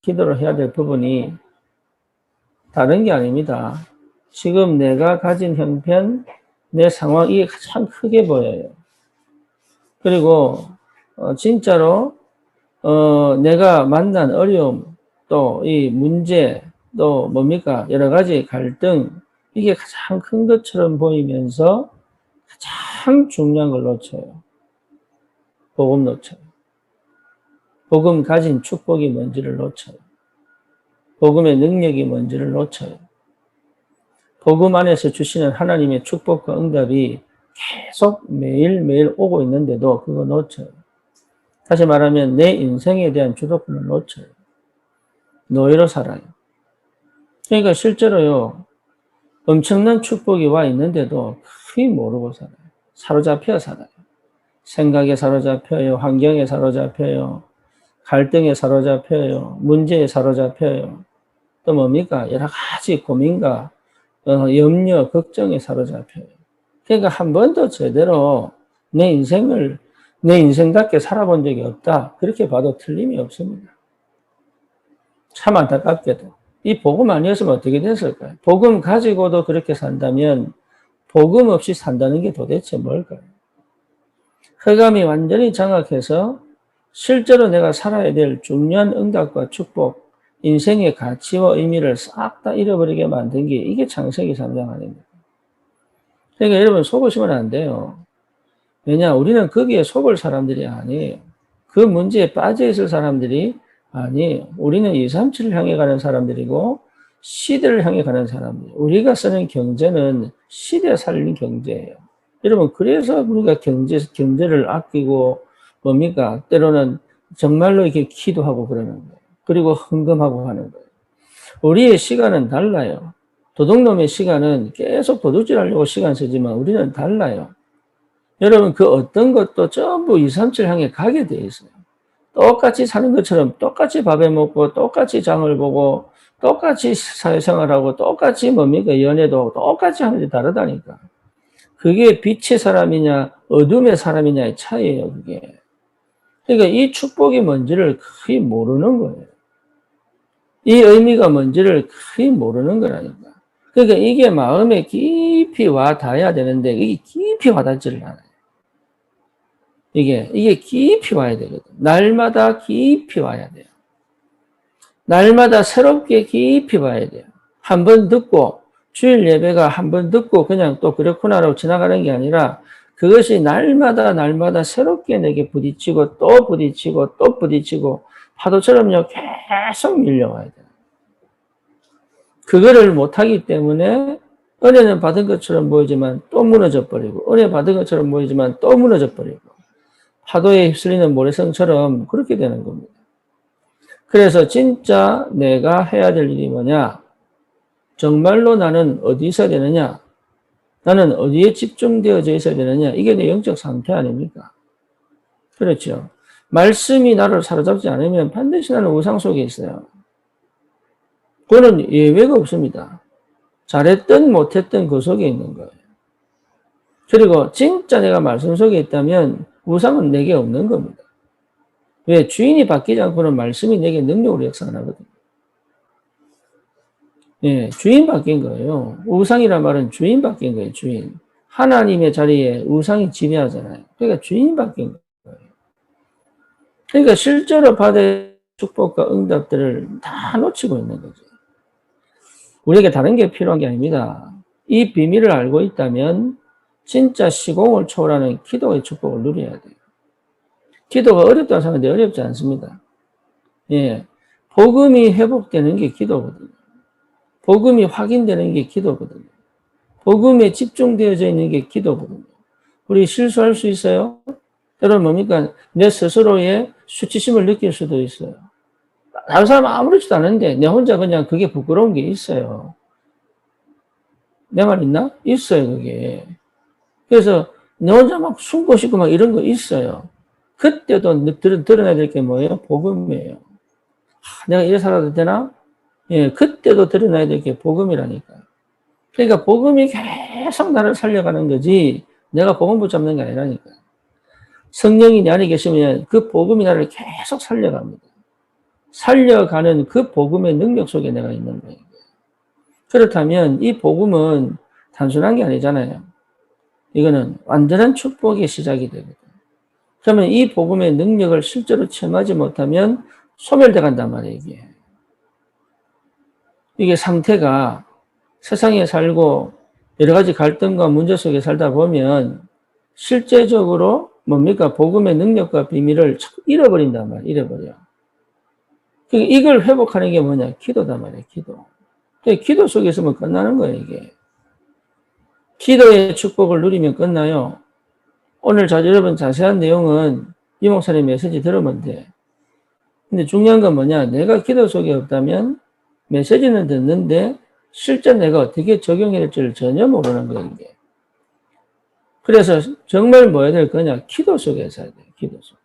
기도를 해야 될 부분이 다른 게 아닙니다. 지금 내가 가진 형편, 내 상황, 이게 가장 크게 보여요. 그리고 진짜로 내가 만난 어려움, 또 이 문제, 또 뭡니까? 여러 가지 갈등, 이게 가장 큰 것처럼 보이면서 가장 중요한 걸 놓쳐요. 복음 놓쳐요. 복음 가진 축복이 뭔지를 놓쳐요. 복음의 능력이 뭔지를 놓쳐요. 복음 안에서 주시는 하나님의 축복과 응답이 계속 매일매일 오고 있는데도 그거 놓쳐요. 다시 말하면 내 인생에 대한 주도권을 놓쳐요. 노예로 살아요. 그러니까 실제로요, 엄청난 축복이 와 있는데도 거의 모르고 살아요. 사로잡혀 살아요. 생각에 사로잡혀요. 환경에 사로잡혀요. 갈등에 사로잡혀요. 문제에 사로잡혀요. 또 뭡니까? 여러 가지 고민과 염려, 걱정에 사로잡혀요. 그러니까 한 번도 제대로 내 인생답게 살아본 적이 없다. 그렇게 봐도 틀림이 없습니다. 참 안타깝게도. 이 복음 아니었으면 어떻게 됐을까요? 복음 가지고도 그렇게 산다면 복음 없이 산다는 게 도대체 뭘까요? 흑암이 완전히 장악해서 실제로 내가 살아야 될 중요한 응답과 축복, 인생의 가치와 의미를 싹 다 잃어버리게 만든 게 이게 창세기 3장 아닙니까? 그러니까 여러분 속으시면 안 돼요. 왜냐? 우리는 거기에 속을 사람들이 아니에요. 그 문제에 빠져 있을 사람들이 아니에요. 우리는 237을 향해 가는 사람들이고 시대를 향해 가는 사람들. 우리가 쓰는 경제는 시대 살리는 경제예요. 여러분 그래서 우리가 경제를 아끼고 뭡니까? 때로는 정말로 이렇게 기도하고 그러는 거예요. 그리고 헌금하고 하는 거예요. 우리의 시간은 달라요. 도둑놈의 시간은 계속 도둑질하려고 시간 쓰지만 우리는 달라요. 여러분 그 어떤 것도 전부 237 향해 가게 돼 있어요. 똑같이 사는 것처럼 똑같이 밥에 먹고 똑같이 장을 보고 똑같이 사회생활하고 똑같이 뭡니까? 연애도 하고 똑같이 하는데 다르다니까. 그게 빛의 사람이냐 어둠의 사람이냐의 차이예요. 그게. 그러니까 이 축복이 뭔지를 거의 모르는 거예요. 이 의미가 뭔지를 거의 모르는 거라니까. 그러니까 이게 마음에 깊이 와 닿아야 되는데 이게 깊이 와 닿지를 않아요. 이게 깊이 와야 되거든. 날마다 깊이 와야 돼요. 날마다 새롭게 깊이 와야 돼요. 한 번 듣고 주일 예배가 한 번 듣고 그냥 또 그렇구나라고 지나가는 게 아니라 그것이 날마다 새롭게 내게 부딪히고 또 부딪히고 또 부딪히고 파도처럼요 계속 밀려와야 돼요. 그거를 못하기 때문에 은혜는 받은 것처럼 보이지만 또 무너져 버리고 은혜 받은 것처럼 보이지만 또 무너져 버리고 파도에 휩쓸리는 모래성처럼 그렇게 되는 겁니다. 그래서 진짜 내가 해야 될 일이 뭐냐? 정말로 나는 어디 있어야 되느냐? 나는 어디에 집중되어져 있어야 되느냐? 이게 내 영적 상태 아닙니까? 그렇죠. 말씀이 나를 사로잡지 않으면 반드시 나는 우상 속에 있어요. 그거는 예외가 없습니다. 잘했든 못했든 그 속에 있는 거예요. 그리고 진짜 내가 말씀 속에 있다면 우상은 내게 없는 겁니다. 왜? 주인이 바뀌지 않고는 말씀이 내게 능력으로 역사 안 하거든요. 예, 주인 바뀐 거예요. 우상이란 말은 주인 바뀐 거예요, 주인. 하나님의 자리에 우상이 지배하잖아요. 그러니까 주인 바뀐 거예요. 그러니까 실제로 받을 축복과 응답들을 다 놓치고 있는 거죠. 우리에게 다른 게 필요한 게 아닙니다. 이 비밀을 알고 있다면 진짜 시공을 초월하는 기도의 축복을 누려야 돼요. 기도가 어렵다고 생각하는데 어렵지 않습니다. 예, 복음이 회복되는 게 기도거든요. 복음이 확인되는 게 기도거든요. 복음에 집중되어져 있는 게 기도거든요. 우리 실수할 수 있어요? 때로는 뭡니까? 내 스스로의 수치심을 느낄 수도 있어요. 다른 사람 아무렇지도 않은데 내 혼자 그냥 그게 부끄러운 게 있어요. 내 말 있나? 있어요, 그게. 그래서 내 혼자 막 숨고 싶고 막 이런 거 있어요. 그때도 드러나야 될 게 뭐예요? 복음이에요. 내가 이래 살아도 되나? 예, 그때도 드러나야 될 게 복음이라니까요. 그러니까 복음이 계속 나를 살려가는 거지 내가 복음 붙잡는 게 아니라니까요. 성령이 내 안에 계시면 그 복음이 나를 계속 살려갑니다. 살려가는 그 복음의 능력 속에 내가 있는 거예요. 그렇다면 이 복음은 단순한 게 아니잖아요. 이거는 완전한 축복의 시작이 되거든요. 그러면 이 복음의 능력을 실제로 체험하지 못하면 소멸돼 간단 말이에요, 이게. 이게 상태가 세상에 살고 여러 가지 갈등과 문제 속에 살다 보면 실제적으로 뭡니까? 복음의 능력과 비밀을 잃어버린단 말이에요. 잃어버려. 이걸 회복하는 게 뭐냐? 기도단 말이에요, 기도. 기도 속에 있으면 끝나는 거예요, 이게. 기도의 축복을 누리면 끝나요. 오늘 여러분 자세한 내용은 이 목사님 메시지 들으면 돼. 근데 중요한 건 뭐냐? 내가 기도 속에 없다면 메시지는 듣는데 실제 내가 어떻게 적용해야 될지를 전혀 모르는 거예요, 이게. 그래서 정말 뭐 해야 될 거냐? 기도 속에서 해야 돼요, 기도 속에.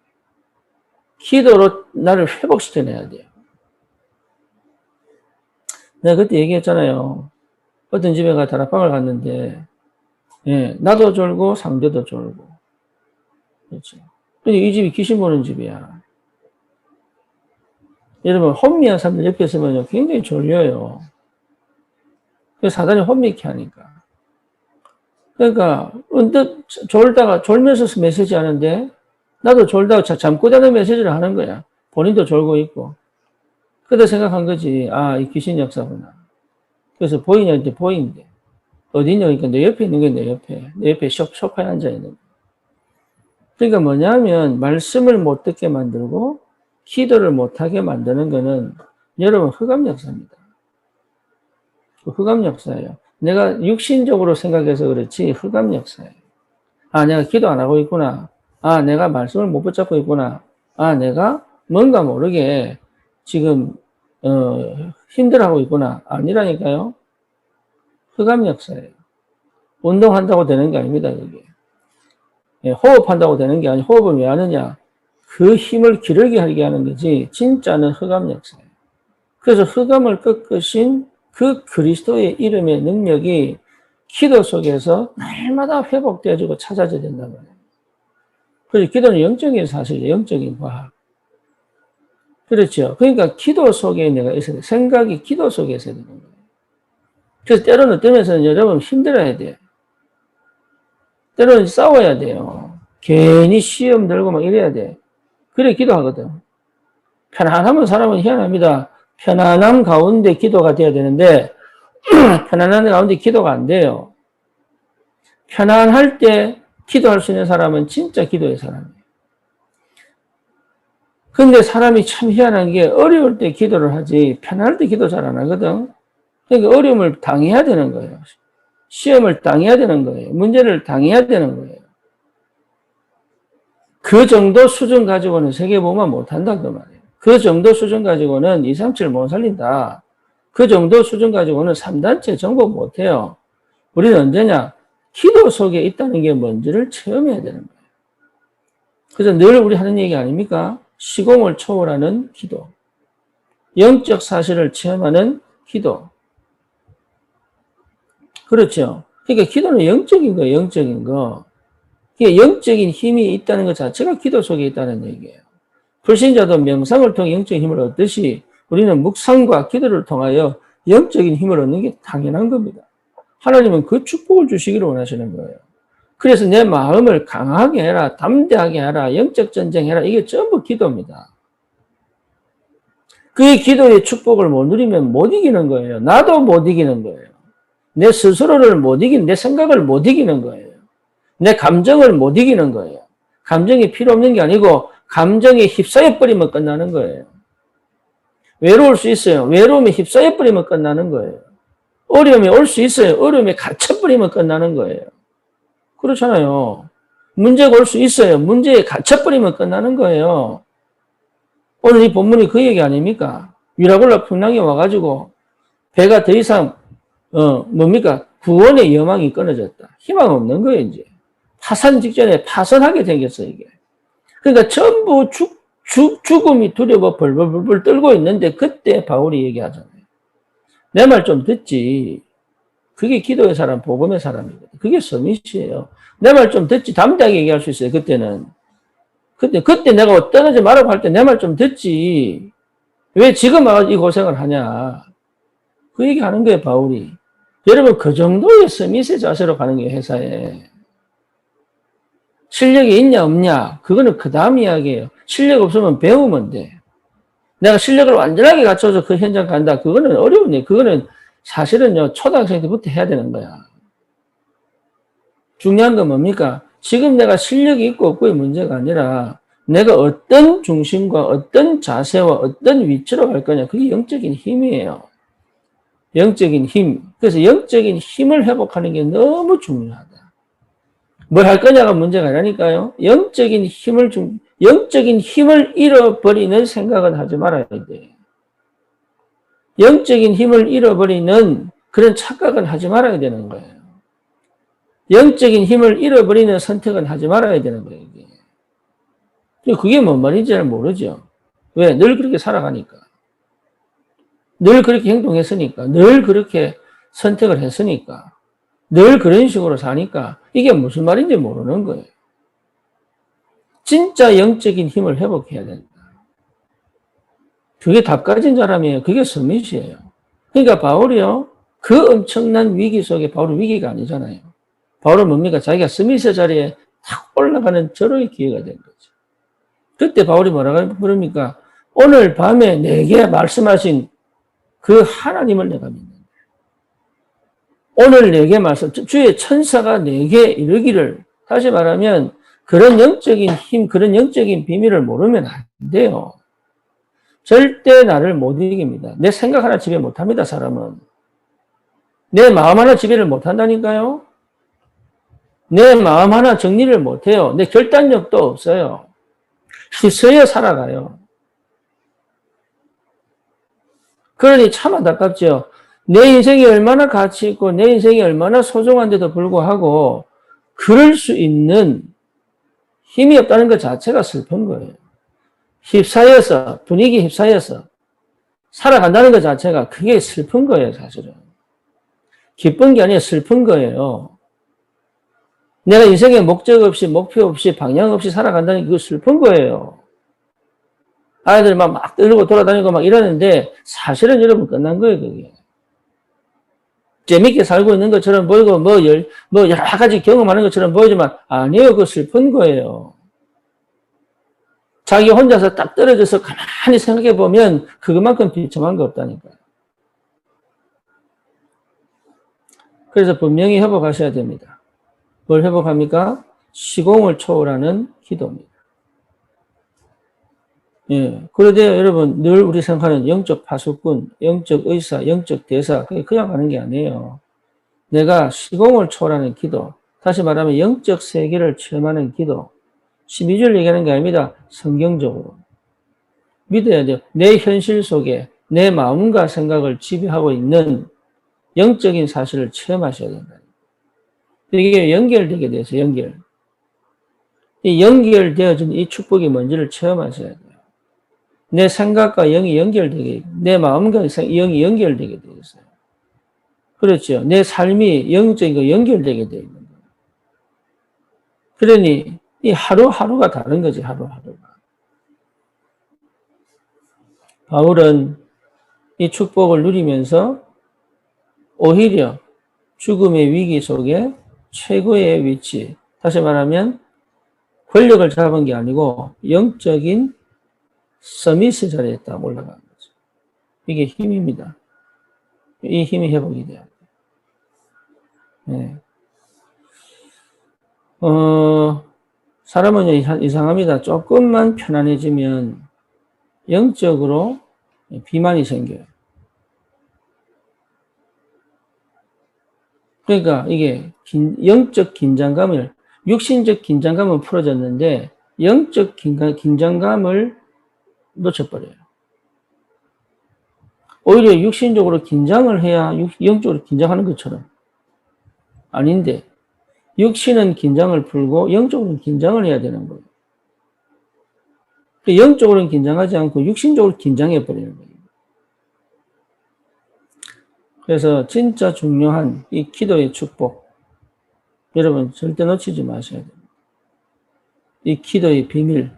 기도로 나를 회복시켜내야 돼요. 내가 그때 얘기했잖아요. 어떤 집에 다락방을 갔는데, 예, 나도 졸고 상대도 졸고. 그렇죠. 근데 이 집이 귀신 보는 집이야. 여러분, 혼미한 사람들 옆에 있으면 굉장히 졸려요. 그래서 사단이 혼미케 하니까. 그러니까, 언뜻 졸면서 메시지 하는데, 나도 졸다가 잠꼬 자는 메시지를 하는 거야. 본인도 졸고 있고. 그때 생각한 거지. 아, 이 귀신 역사구나. 그래서 보이냐, 이제 보인대. 어디 있냐, 그러니까 내 옆에 있는 게 내 옆에. 내 옆에 소파에 앉아 있는 거. 그러니까 뭐냐면, 말씀을 못 듣게 만들고, 기도를 못하게 만드는 거는 여러분 흑암 역사입니다. 흑암 역사예요. 내가 육신적으로 생각해서 그렇지 흑암 역사예요. 아, 내가 기도 안 하고 있구나. 아, 내가 말씀을 못 붙잡고 있구나. 아, 내가 뭔가 모르게 지금 힘들어하고 있구나. 아니라니까요. 흑암 역사예요. 운동한다고 되는 게 아닙니다. 그게. 예, 호흡한다고 되는 게 아니고 호흡을 왜 하느냐. 그 힘을 기르게 하게 하는 거지 진짜는 흑암 역사예요. 그래서 흑암을 꺾으신 그 그리스도의 이름의 능력이 기도 속에서 날마다 회복되어지고 찾아져야 된단 말이에요. 그래서 기도는 영적인 사실이에요. 영적인 과학. 그렇죠. 그러니까 기도 속에 내가 있어야 돼. 생각이 기도 속에 있어야 되는 거예요. 그래서 때로는 어떤 면에서는 여러분 힘들어야 돼요. 때로는 싸워야 돼요. 괜히 시험 들고 막 이래야 돼. 그래 기도하거든. 편안하면 사람은 희한합니다. 편안함 가운데 기도가 돼야 되는데 편안한 가운데 기도가 안 돼요. 편안할 때 기도할 수 있는 사람은 진짜 기도의 사람이에요. 근데 사람이 참 희한한 게 어려울 때 기도를 하지 편안할 때 기도 잘 안 하거든. 그러니까 어려움을 당해야 되는 거예요. 시험을 당해야 되는 거예요. 문제를 당해야 되는 거예요. 그 정도 수준 가지고는 세계보험만 못한다 그 말이에요. 그 정도 수준 가지고는 237을 못 살린다. 그 정도 수준 가지고는 3단체 정복 못해요. 우리는 언제냐? 기도 속에 있다는 게 뭔지를 체험해야 되는 거예요. 그래서 늘 우리 하는 얘기 아닙니까? 시공을 초월하는 기도. 영적 사실을 체험하는 기도. 그렇죠. 그러니까 기도는 영적인 거예요. 영적인 거. 영적인 힘이 있다는 것 자체가 기도 속에 있다는 얘기예요. 불신자도 명상을 통해 영적인 힘을 얻듯이 우리는 묵상과 기도를 통하여 영적인 힘을 얻는 게 당연한 겁니다. 하나님은 그 축복을 주시기를 원하시는 거예요. 그래서 내 마음을 강하게 해라, 담대하게 해라, 영적 전쟁해라. 이게 전부 기도입니다. 그 기도의 축복을 못 누리면 못 이기는 거예요. 나도 못 이기는 거예요. 내 스스로를 못 이기는, 내 생각을 못 이기는 거예요. 내 감정을 못 이기는 거예요. 감정이 필요 없는 게 아니고 감정에 휩싸여 버리면 끝나는 거예요. 외로울 수 있어요. 외로움에 휩싸여 버리면 끝나는 거예요. 어려움이 올 수 있어요. 어려움에 갇혀 버리면 끝나는 거예요. 그렇잖아요. 문제가 올 수 있어요. 문제에 갇혀 버리면 끝나는 거예요. 오늘 이 본문이 그 얘기 아닙니까? 위라굴라 풍랑이 와가지고 배가 더 이상 뭡니까? 구원의 여망이 끊어졌다. 희망 없는 거예요, 이제. 파산 직전에 파산하게 생겼어요, 이게. 그러니까 전부 죽음이 두려워 벌벌벌 떨고 있는데 그때 바울이 얘기하잖아요. 내 말 좀 듣지. 그게 기도의 사람, 복음의 사람이거든. 그게 서밋이에요. 내 말 좀 듣지. 담대하게 얘기할 수 있어요, 그때는. 그때 내가 떨어지 말라고 할 때 내 말 좀 듣지. 왜 지금 와서 이 고생을 하냐. 그 얘기 하는 거예요, 바울이. 여러분, 그 정도의 스미스의 자세로 가는 게 회사에. 실력이 있냐, 없냐. 그거는 그 다음 이야기예요. 실력 없으면 배우면 돼. 내가 실력을 완전하게 갖춰서 그 현장 간다. 그거는 어려운 일. 그거는 사실은요, 초등학생 때부터 해야 되는 거야. 중요한 건 뭡니까? 지금 내가 실력이 있고 없고의 문제가 아니라 내가 어떤 중심과 어떤 자세와 어떤 위치로 갈 거냐. 그게 영적인 힘이에요. 영적인 힘. 그래서 영적인 힘을 회복하는 게 너무 중요하다. 뭘 할 거냐가 문제가 아니라니까요. 영적인 힘을 잃어버리는 생각은 하지 말아야 돼. 영적인 힘을 잃어버리는 그런 착각은 하지 말아야 되는 거예요. 영적인 힘을 잃어버리는 선택은 하지 말아야 되는 거예요. 그게 뭔 말인지 잘 모르죠. 왜? 늘 그렇게 살아가니까. 늘 그렇게 행동했으니까. 늘 그렇게 선택을 했으니까. 늘 그런 식으로 사니까 이게 무슨 말인지 모르는 거예요. 진짜 영적인 힘을 회복해야 된다. 그게 답 가진 사람이에요. 그게 스밋이에요. 그러니까 바울이요. 그 엄청난 위기 속에 바울은 위기가 아니잖아요. 바울은 뭡니까? 자기가 스밋의 자리에 탁 올라가는 절호의 기회가 된 거죠. 그때 바울이 뭐라고 부릅니까? 오늘 밤에 내게 말씀하신 그 하나님을 내가 믿는다. 오늘 내게 말씀, 주의 천사가 내게 이르기를, 다시 말하면 그런 영적인 힘, 그런 영적인 비밀을 모르면 안 돼요. 절대 나를 못 이깁니다. 내 생각 하나 지배 못 합니다, 사람은. 내 마음 하나 지배를 못 한다니까요. 내 마음 하나 정리를 못 해요. 내 결단력도 없어요. 휩쓸려 살아가요. 그러니 참 안타깝죠. 내 인생이 얼마나 가치 있고 내 인생이 얼마나 소중한데도 불구하고 그럴 수 있는 힘이 없다는 것 자체가 슬픈 거예요. 휩싸여서, 분위기 휩싸여서 살아간다는 것 자체가 그게 슬픈 거예요, 사실은. 기쁜 게 아니라 슬픈 거예요. 내가 인생에 목적 없이, 목표 없이, 방향 없이 살아간다는 게 그거 슬픈 거예요. 아이들 막 떠들고 돌아다니고 막 이러는데 사실은 여러분 끝난 거예요, 그게. 재밌게 살고 있는 것처럼 보이고 뭐 여러 가지 경험하는 것처럼 보이지만 아니에요. 그거 슬픈 거예요. 자기 혼자서 딱 떨어져서 가만히 생각해 보면 그것만큼 비참한 거 없다니까요. 그래서 분명히 회복하셔야 됩니다. 뭘 회복합니까? 시공을 초월하는 기도입니다. 예. 그런데 여러분, 늘 우리 생각하는 영적 파수꾼, 영적 의사, 영적 대사, 그냥 가는 게 아니에요. 내가 시공을 초월하는 기도, 다시 말하면 영적 세계를 체험하는 기도, 12절 얘기하는 게 아닙니다. 성경적으로. 믿어야 돼요. 내 현실 속에 내 마음과 생각을 지배하고 있는 영적인 사실을 체험하셔야 된다. 이게 연결되게 돼서 이 연결되어진 이 축복이 뭔지를 체험하셔야 돼요. 내 생각과 영이 연결되게, 내 마음과 영이 연결되게 되어 있어요. 그렇죠. 내 삶이 영적인 거 연결되게 되어 있는 거예요. 그러니 이 하루하루가 다른 거지, 하루하루가. 바울은 이 축복을 누리면서 오히려 죽음의 위기 속에 최고의 위치, 다시 말하면 권력을 잡은 게 아니고 영적인 서밋의 자리에 딱 올라간 거죠. 이게 힘입니다. 이 힘이 회복이 돼야 돼요. 네. 사람은 이상합니다. 조금만 편안해지면 영적으로 비만이 생겨요. 그러니까 이게 영적 긴장감을, 육신적 긴장감은 풀어졌는데 영적 긴장감을 놓쳐버려요. 오히려 육신적으로 긴장을 해야 영적으로 긴장하는 것처럼. 아닌데 육신은 긴장을 풀고 영적으로는 긴장을 해야 되는 거예요. 영적으로는 긴장하지 않고 육신적으로 긴장해버리는 거예요. 그래서 진짜 중요한 이 기도의 축복, 여러분 절대 놓치지 마셔야 됩니다. 이 기도의 비밀,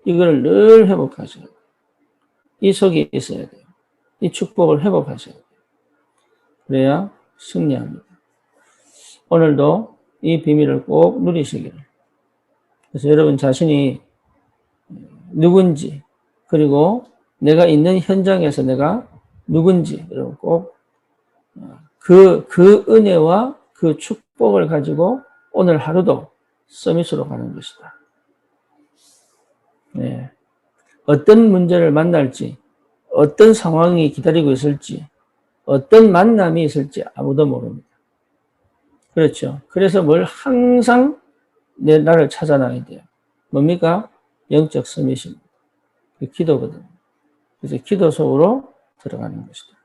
이걸 늘 회복하셔야 돼요. 이 속에 있어야 돼요. 이 축복을 회복하셔야 돼요. 그래야 승리합니다. 오늘도 이 비밀을 꼭 누리시기를. 그래서 여러분 자신이 누군지, 그리고 내가 있는 현장에서 내가 누군지, 여러분 꼭 그 은혜와 그 축복을 가지고 오늘 하루도 서밋으로 가는 것이다. 네. 어떤 문제를 만날지, 어떤 상황이 기다리고 있을지, 어떤 만남이 있을지 아무도 모릅니다. 그렇죠. 그래서 뭘 항상 나를 찾아놔야 돼요. 뭡니까? 영적 서밋입니다. 기도거든요. 그래서 기도 속으로 들어가는 것이다.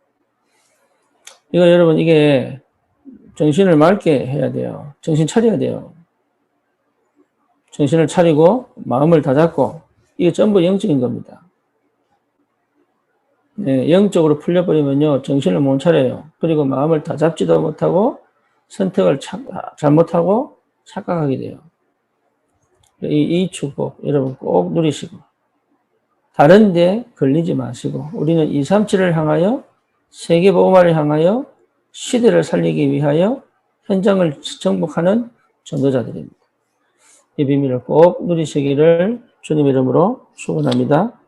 이거 여러분, 이게 정신을 맑게 해야 돼요. 정신 차려야 돼요. 정신을 차리고 마음을 다잡고 이게 전부 영적인 겁니다. 네, 영적으로 풀려버리면요 정신을 못 차려요. 그리고 마음을 다잡지도 못하고 선택을 잘못하고 착각하게 돼요. 이 축복 여러분 꼭 누리시고 다른 데 걸리지 마시고 우리는 237을 향하여 세계복음화를 향하여 시대를 살리기 위하여 현장을 정복하는 전도자들입니다. 이 비밀을 꼭 누리시기를 주님 이름으로 축원합니다.